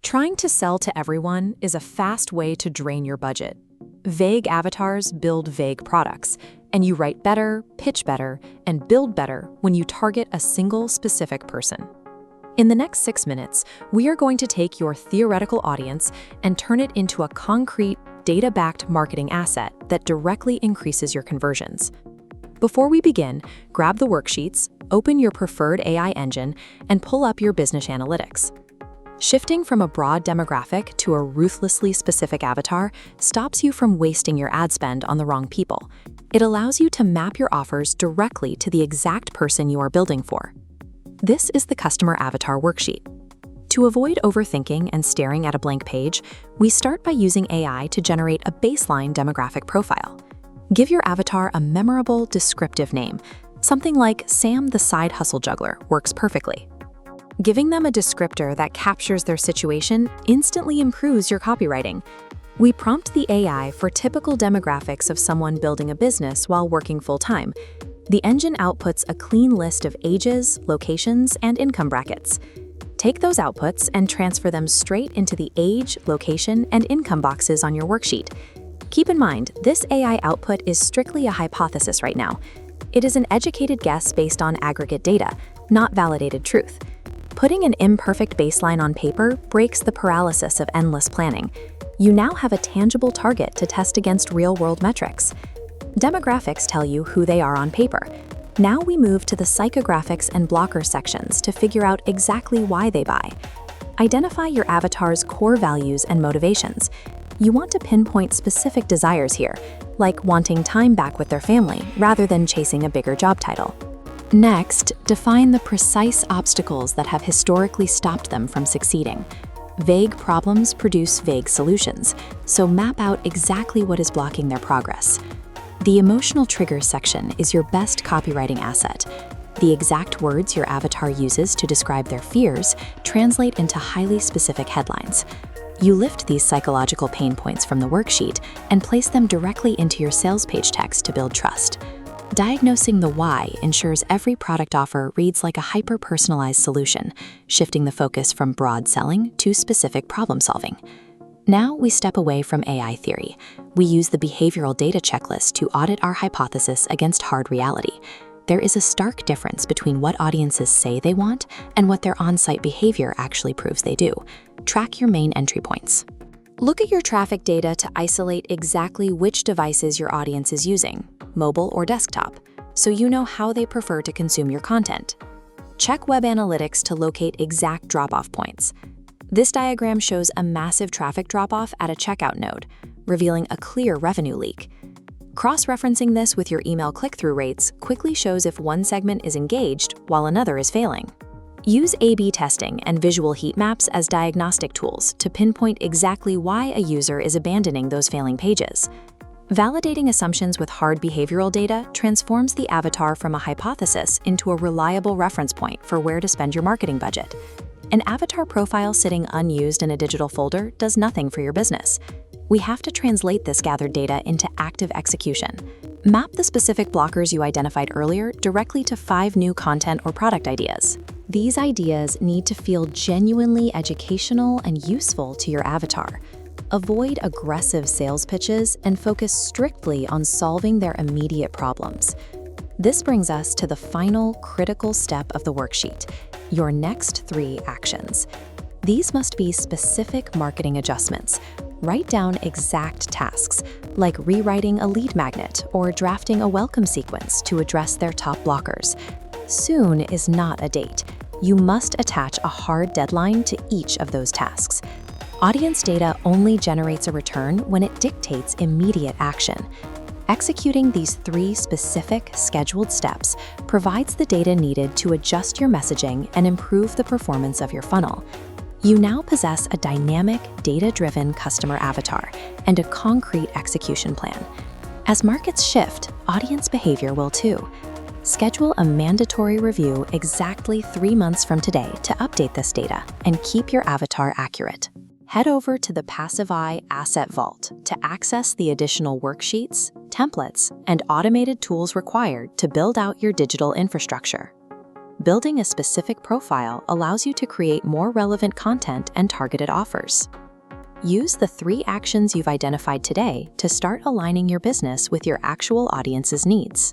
Trying to sell to everyone is a fast way to drain your budget. Vague avatars build vague products, and you write better, pitch better, and build better when you target a single specific person. In the next 6 minutes, we are going to take your theoretical audience and turn it into a concrete, data-backed marketing asset that directly increases your conversions. Before we begin, grab the worksheets, open your preferred AI engine, and pull up your business analytics. Shifting from a broad demographic to a ruthlessly specific avatar stops you from wasting your ad spend on the wrong people. It allows you to map your offers directly to the exact person you are building for. This is the Customer Avatar Worksheet. To avoid overthinking and staring at a blank page, we start by using AI to generate a baseline demographic profile. Give your avatar a memorable, descriptive name. Something like Sam the Side Hustle Juggler works perfectly. Giving them a descriptor that captures their situation instantly improves your copywriting. We prompt the AI for typical demographics of someone building a business while working full-time. The engine outputs a clean list of ages, locations, and income brackets. Take those outputs and transfer them straight into the age, location, and income boxes on your worksheet. Keep in mind, this AI output is strictly a hypothesis right now. It is an educated guess based on aggregate data, not validated truth. Putting an imperfect baseline on paper breaks the paralysis of endless planning. You now have a tangible target to test against real-world metrics. Demographics tell you who they are on paper. Now we move to the psychographics and blocker sections to figure out exactly why they buy. Identify your avatar's core values and motivations. You want to pinpoint specific desires here, like wanting time back with their family rather than chasing a bigger job title. Next, define the precise obstacles that have historically stopped them from succeeding. Vague problems produce vague solutions, so map out exactly what is blocking their progress. The emotional triggers section is your best copywriting asset. The exact words your avatar uses to describe their fears translate into highly specific headlines. You lift these psychological pain points from the worksheet and place them directly into your sales page text to build trust. Diagnosing the why ensures every product offer reads like a hyper-personalized solution, shifting the focus from broad selling to specific problem solving. Now we step away from AI theory. We use the behavioral data checklist to audit our hypothesis against hard reality. There is a stark difference between what audiences say they want and what their on-site behavior actually proves they do. Track your main entry points. Look at your traffic data to isolate exactly which devices your audience is using, mobile or desktop, so you know how they prefer to consume your content. Check web analytics to locate exact drop-off points. This diagram shows a massive traffic drop-off at a checkout node, revealing a clear revenue leak. Cross-referencing this with your email click-through rates quickly shows if one segment is engaged while another is failing. Use A/B testing and visual heat maps as diagnostic tools to pinpoint exactly why a user is abandoning those failing pages. Validating assumptions with hard behavioral data transforms the avatar from a hypothesis into a reliable reference point for where to spend your marketing budget. An avatar profile sitting unused in a digital folder does nothing for your business. We have to translate this gathered data into active execution. Map the specific blockers you identified earlier directly to 5 new content or product ideas. These ideas need to feel genuinely educational and useful to your avatar. Avoid aggressive sales pitches and focus strictly on solving their immediate problems. This brings us to the final critical step of the worksheet, your next 3 actions. These must be specific marketing adjustments. Write down exact tasks, like rewriting a lead magnet or drafting a welcome sequence to address their top blockers. Soon is not a date. You must attach a hard deadline to each of those tasks. Audience data only generates a return when it dictates immediate action. Executing these 3 specific, scheduled steps provides the data needed to adjust your messaging and improve the performance of your funnel. You now possess a dynamic, data-driven customer avatar and a concrete execution plan. As markets shift, audience behavior will too. Schedule a mandatory review exactly 3 months from today to update this data and keep your avatar accurate. Head over to the Passive Eye Asset Vault to access the additional worksheets, templates, and automated tools required to build out your digital infrastructure. Building a specific profile allows you to create more relevant content and targeted offers. Use the 3 actions you've identified today to start aligning your business with your actual audience's needs.